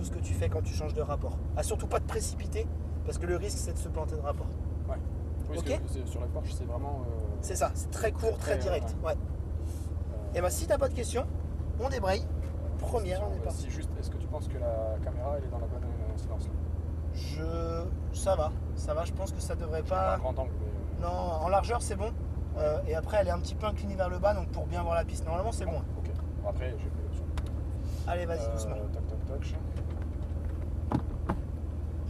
ce que tu fais quand tu changes de rapport. Surtout pas te précipiter, parce que le risque c'est de se planter de rapport. Ouais. Oui, Ok. sur la Porsche, c'est vraiment. C'est ça, c'est très court, très direct. Ouais. Et bah si t'as pas de questions, on débraye. Première, on est parti. Si juste, est-ce que tu penses que la caméra elle est dans la bonne incidence? Ça va, je pense que ça devrait pas. Un grand angle, mais. Non, en largeur c'est bon. Et après elle est un petit peu inclinée vers le bas, donc pour bien voir la piste, normalement c'est bon. Ok. Bon, après j'ai pris l'option. Allez, vas-y, doucement. Toc.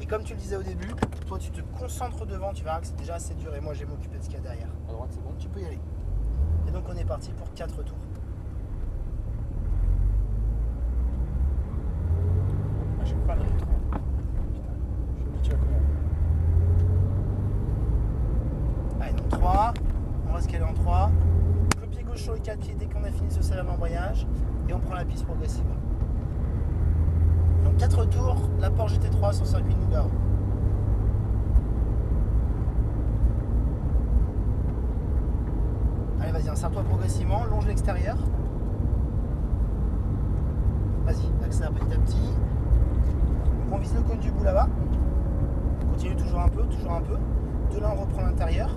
Et comme tu le disais au début, toi tu te concentres devant, tu verras que c'est déjà assez dur et moi je vais m'occuper de ce qu'il y a derrière. À droite c'est bon? Tu peux y aller. Et donc on est parti pour 4 tours. Ah, j'ai pas le rythme. Putain, je suis habitué à courir. Allez, donc 3, on reste calé en 3. Le pied gauche sur le 4 pieds dès qu'on a fini ce serré l'embrayage et on prend la piste progressivement. Donc 4 tours, la Porsche GT3 sur circuit Nogaro. Allez, vas-y, insère-toi progressivement, longe l'extérieur. Vas-y, accélère petit à petit. Donc on vise le cône du bout là-bas. Continue toujours un peu, toujours un peu. De là on reprend l'intérieur.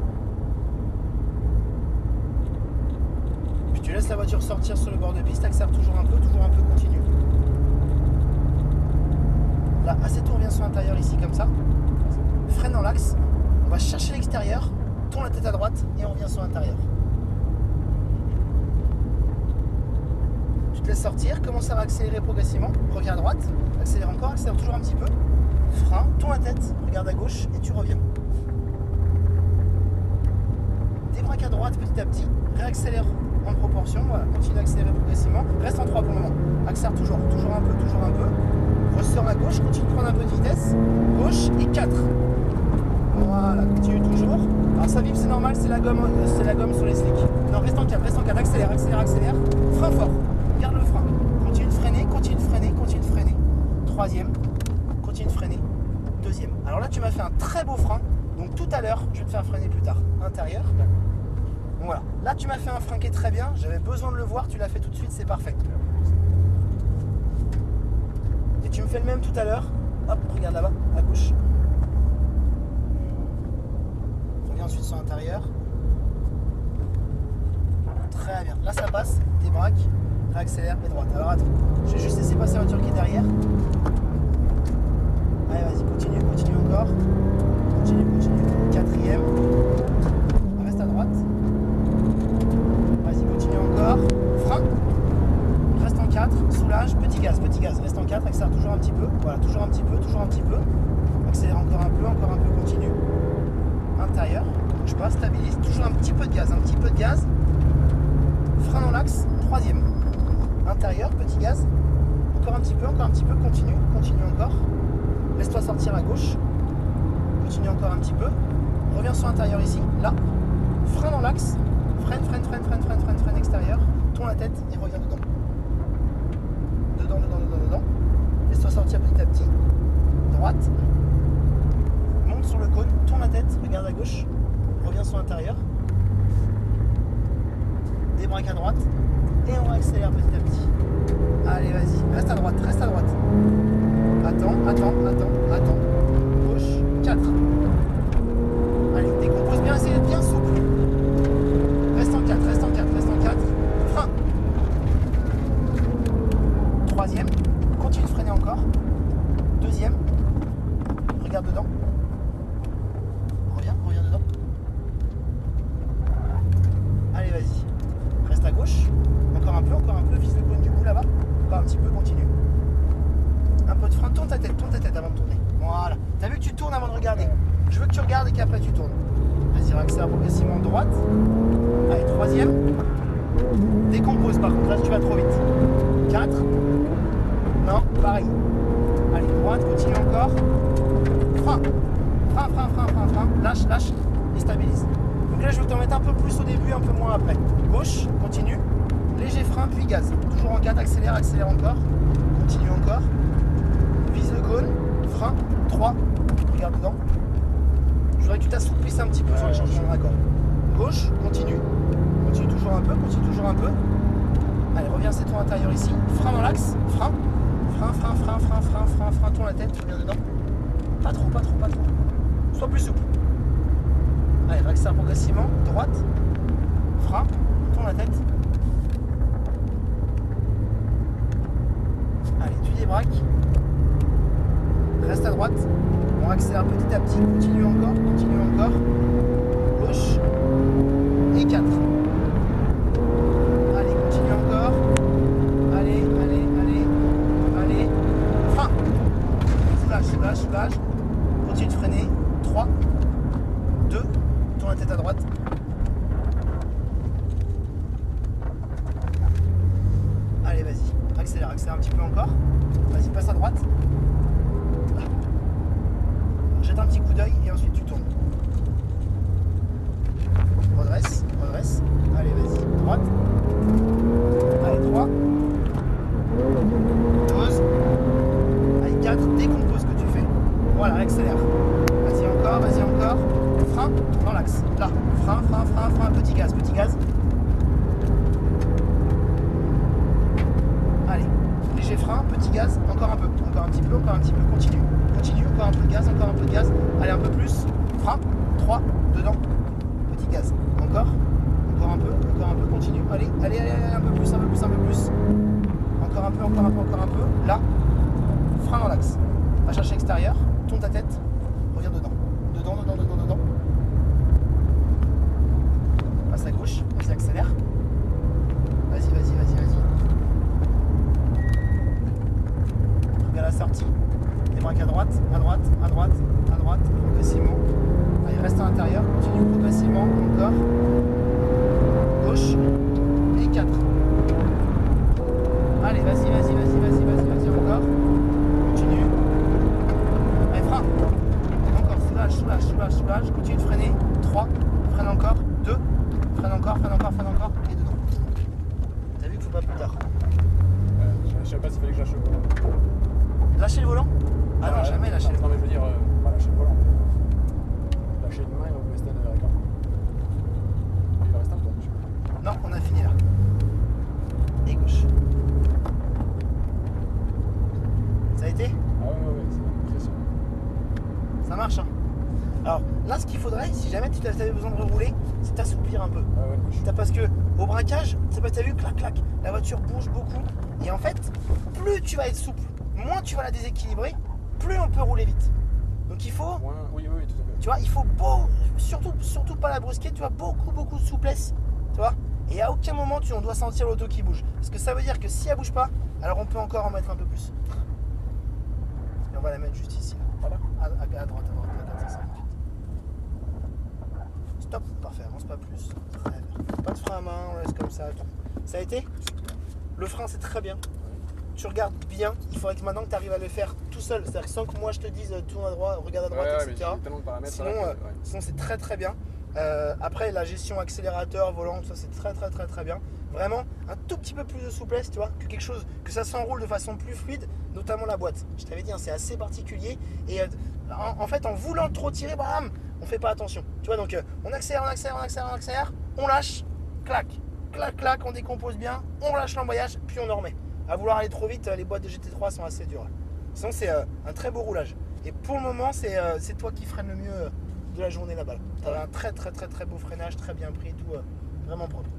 Puis tu laisses la voiture sortir sur le bord de piste, accélère toujours un peu, continue. Là, assez tour, viens sur l'intérieur ici comme ça. Freine dans l'axe. On va chercher l'extérieur, tourne la tête à droite et on revient sur l'intérieur. Tu te laisses sortir, commence à accélérer progressivement. Reviens à droite, accélère encore, accélère toujours un petit peu. Frein, tourne la tête, regarde à gauche et tu reviens. Débraque à droite petit à petit, réaccélère en proportion, voilà, continue d'accélérer progressivement. Reste en 3 pour le moment. Accélère toujours un peu. Ressort à gauche, continue de prendre un peu de vitesse. Gauche et 4. Voilà, continue toujours. Alors ça vibre, c'est normal, c'est la gomme sur les slicks. Non, reste en 4, accélère. Frein fort, garde le frein. Continue de freiner. Troisième, continue de freiner. Deuxième. Alors là, tu m'as fait un très beau frein. Donc tout à l'heure, je vais te faire freiner plus tard. Intérieur. Donc voilà. Là, tu m'as fait un frein qui est très bien. J'avais besoin de le voir. Tu l'as fait tout de suite. C'est parfait. Et tu me fais le même tout à l'heure. Hop, regarde là-bas, à gauche. Reviens ensuite sur l'intérieur. Très bien. Là, ça passe. Débraque. Réaccélère et droite. Alors attends. Je vais juste laisser passer la voiture qui est derrière. Allez, vas-y, continue encore. Continue. Quatrième. Reste à droite. Vas-y, continue encore. Frein. Reste en 4. Soulage. Petit gaz. Reste en 4. Accélère toujours un petit peu. Voilà, toujours un petit peu. Accélère encore un peu. Continue. Intérieur. Je passe, stabilise. Toujours un petit peu de gaz. Frein dans l'axe. Troisième. Intérieur. Petit gaz. Encore un petit peu. Continue encore. Laisse-toi sortir à gauche. Continue encore un petit peu. Reviens sur l'intérieur ici. Là. Frein dans l'axe. Freine extérieur. Tourne la tête et reviens dedans. Dedans. Laisse-toi sortir petit à petit. Droite. Monte sur le cône. Tourne la tête. Regarde à gauche. Reviens sur l'intérieur. Débraque à droite. Et on accélère petit à petit. Allez, vas-y. Reste à droite. Attends. Gauche, 4. Allez, décompose bien, essaye d'être bien souple. Reste en 4. Frein. Troisième. Continue de freiner encore. Deuxième. Regarde dedans. Reviens dedans. Allez, vas-y. Reste à gauche. Encore un peu. Vise le cône du bout là-bas. Encore un petit peu, continue. Un peu de frein, tourne ta tête avant de tourner. Voilà. T'as vu que tu tournes avant de regarder. Je veux que tu regardes et qu'après tu tournes. Vas-y, accélère progressivement de droite. Allez, troisième. Décompose par contre, là tu vas trop vite. 4. Non, pareil. Allez, droite, continue encore. Frein. Lâche. Et stabilise. Donc là je vais t'en mettre un peu plus au début, un peu moins après. Gauche, continue. Léger frein, puis gaz. Toujours en 4, accélère encore. Continue encore. Vise le cône. Frein. 3. Regarde dedans. Je voudrais que tu t'assouplisses un petit peu sur les changements d'accord. Gauche, continue. Continue toujours un peu. Allez, reviens, c'est ton intérieur ici. Frein dans l'axe. Frein. Frein, tourne la tête, tu reviens dedans. Pas trop. Sois plus souple. Allez, accélère progressivement, droite, frein, tourne la tête. Allez, tu débraques. Reste à droite. On accélère petit à petit, continue encore. Gauche. Et 4. Allez, continue encore. Allez. Frein. Soulage. Continue de freiner. 3, 2, tourne la tête à droite. Allez, vas-y. Accélère un petit peu encore. Vas-y, passe à droite. Là. Jette un petit coup d'œil et ensuite tu tournes. Redresse. Allez, vas-y. Droite. Allez, 3. 12. Allez, 4. Décompose ce que tu fais. Voilà, accélère. Vas-y encore. Frein dans l'axe. Là. Frein. Petit gaz. Allez. Léger frein, petit gaz. Encore un petit peu. Continue. Encore un peu de gaz. Allez, un peu plus. Frein. 3. Dedans. Petit gaz. Encore un peu. Continue. Allez, un peu plus. Encore un peu. Là. Frein dans l'axe. Va chercher extérieur. Tourne ta tête. Reviens dedans. Passe à gauche. Vas-y, accélère. Vas-y. Regarde la sortie. Débraque à droite. Progressivement. Allez, reste à l'intérieur. Continue progressivement. Encore. Gauche. Et 4. Allez, vas-y. Encore. Continue. Allez, frein. Encore. Soulage. Continue de freiner. 3. Freine encore. 2. Freine encore. Et dedans. T'as vu qu'il faut pas plus tard. Je sais pas s'il fallait que je lâche le volant. Lâcher le volant? Ah non, jamais lâcher le volant. Non, mais je veux dire, pas lâcher le volant. Lâcher une main et on vous laisse avec un. Il va rester un peu, je sais pas. Non, on a fini là. Et gauche. Ça a été? Ah ouais, c'est impressionnant. Ça marche, hein. Alors là, ce qu'il faudrait, si jamais tu avais besoin de rerouler, c'est t'assouplir un peu. Ah ouais, gauche. Parce que au braquage, t'as vu, clac, la voiture bouge beaucoup. Et en fait, plus tu vas être souple, moins tu vas la déséquilibrer, plus on peut rouler vite. Donc il faut, Oui, tout à fait. tu vois, il faut surtout pas la brusquer, tu vois, beaucoup de souplesse, tu vois. Et à aucun moment on doit sentir l'auto qui bouge. Parce que ça veut dire que si elle bouge pas, alors on peut encore en mettre un peu plus. Et on va la mettre juste ici. Voilà. À droite, ça va vite. Stop, parfait, avance pas plus. Très bien. Pas de frein à main, on laisse comme ça. Ça a été? Le frein, c'est très bien. Tu regardes bien, il faudrait que maintenant que tu arrives à le faire tout seul, c'est-à-dire que sans que moi je te dise tourne à droite, regarde à droite, etc. Sinon c'est très bien. Après la gestion accélérateur, volant, ça c'est très bien. Vraiment un tout petit peu plus de souplesse, tu vois, que ça s'enroule de façon plus fluide, notamment la boîte. Je t'avais dit, hein, c'est assez particulier et en fait en voulant trop tirer, bam, on fait pas attention. Tu vois, donc on accélère, on lâche, clac, on décompose bien, on lâche l'embrayage, puis on en remet. À vouloir aller trop vite, les boîtes de GT3 sont assez dures. Sinon, c'est un très beau roulage. Et pour le moment, c'est toi qui freines le mieux de la journée là-bas. Tu as un très beau freinage, très bien pris, tout vraiment propre.